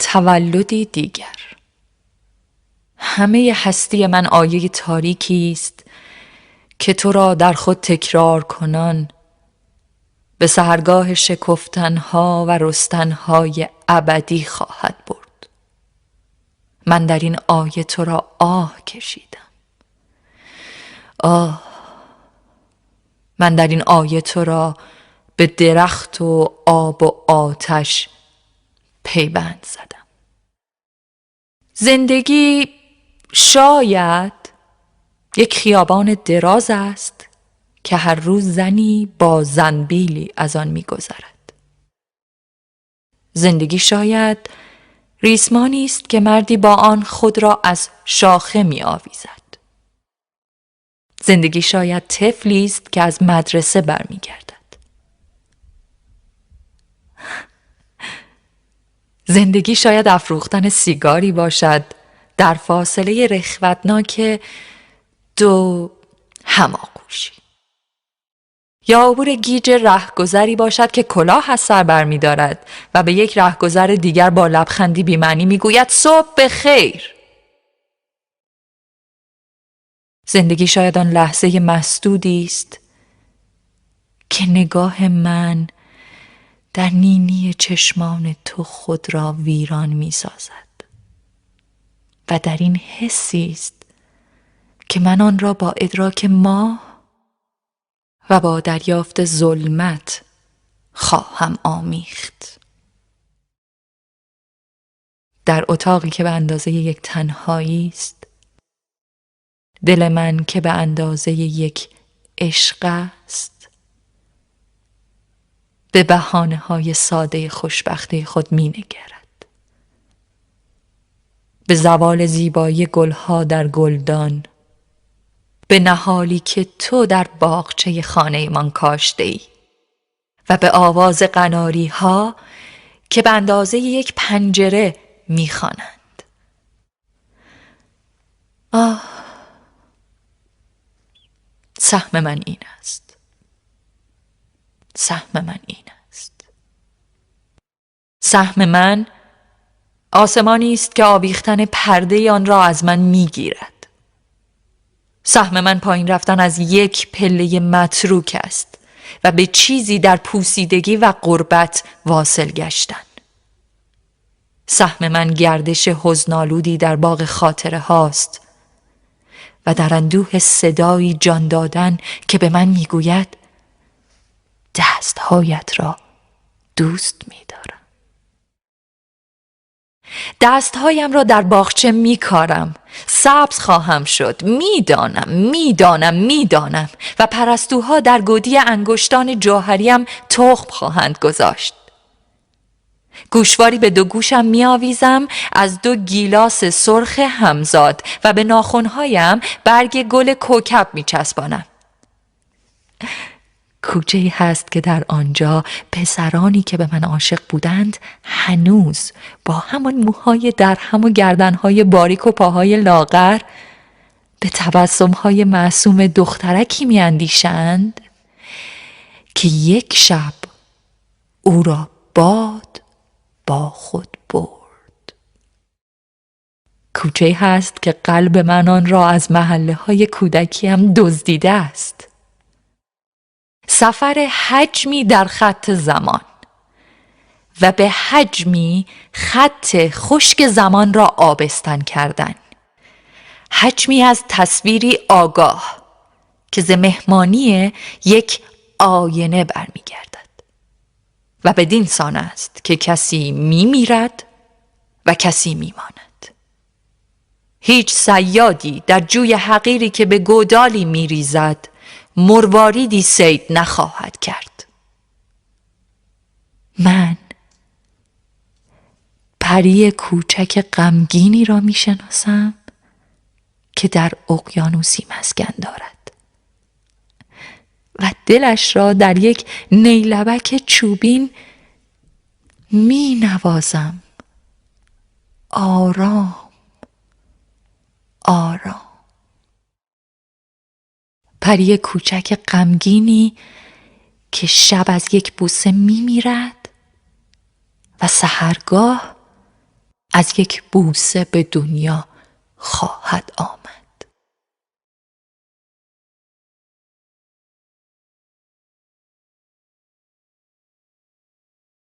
تولدی دیگر. همه هستی من آیه تاریکی است که تو را در خود تکرار کنان به سحرگاه شکفتنها و رستنهای ابدی خواهد برد. من در این آیه تو را آه کشیدم. من در این آیه تو را به درخت و آب و آتش پیوند زدم. زندگی شاید یک خیابان دراز است که هر روز زنی با زنبیلی از آن می‌گذرد. زندگی شاید ریسمانی است که مردی با آن خود را از شاخه می‌آویزد. زندگی شاید طفلی است که از مدرسه برمیگردد. زندگی شاید افروختن سیگاری باشد در فاصله رخوتناک دو هماغوشی. یا عبور گیج رهگذری باشد که کلاه از سر برمی دارد و به یک رهگذر دیگر با لبخندی بی‌معنی میگوید صبح بخیر. زندگی شاید آن لحظه مسدودی است که نگاه من در نینی چشمان تو خود را ویران می سازد و در این حسی است که من آن را با ادراک ماه و با دریافت ظلمت خواهم آمیخت. در اتاقی که به اندازه یک تنهایی است، دل من که به اندازه یک عشق است، به بهانه‌های ساده خوشبختی خود می‌نگرد. به زوال زیبایی گلها در گلدان، به نهالی که تو در باغچه خانه‌مان کاشته‌ای و به آواز قناری‌ها که به اندازه یک پنجره می‌خوانند. سهم من این است. سهم من این است. سهم من آسمانی است که آویختن پرده آن را از من می‌گیرد. سهم من پایین رفتن از یک پله متروک است و به چیزی در پوسیدگی و غربت واصل گشتن. سهم من گردش حزن‌آلودی در باغ خاطره هاست و در اندوه صدایی جان دادن که به من میگوید دستهایت را دوست می‌دارم. دستهایم را در باغچه می‌کارم. سبز خواهم شد. میدانم و پرستوها در گودی انگشتان جوهریم تخم خواهند گذاشت. گوشواری به دو گوشم می‌آویزم از دو گیلاس سرخ همزاد و به ناخن‌هایم برگ گل کوکب می‌چسبانم. کوچه‌ای هست که در آنجا پسرانی که به من عاشق بودند هنوز با همان موهای درهم و گردنهای باریک و پاهای لاغر به تبسم‌های معصوم دخترکی می‌اندیشند که یک شب او را باد با خود برد. کوچه‌ای هست که قلب من آن را از محله‌های کودکیم دزدیده است. سفر حجمی در خط زمان و به حجمی خط خشک زمان را آبستن کردن. حجمی از تصویری آگاه که ز مهمانی یک آینه برمیگردد و بدین سان است که کسی میمیرد و کسی میماند. هیچ صیادی در جوی حقیری که به گودالی میریزد مرواریدی صید نخواهد کرد. من پری کوچک غمگینی را میشناسم که در اقیانوسی مسکن دارد و دلش را در یک نیلبک چوبین می نوازم. آرام آرام. پری کوچک غمگینی که شب از یک بوسه می میرد و سحرگاه از یک بوسه به دنیا خواهد آمد.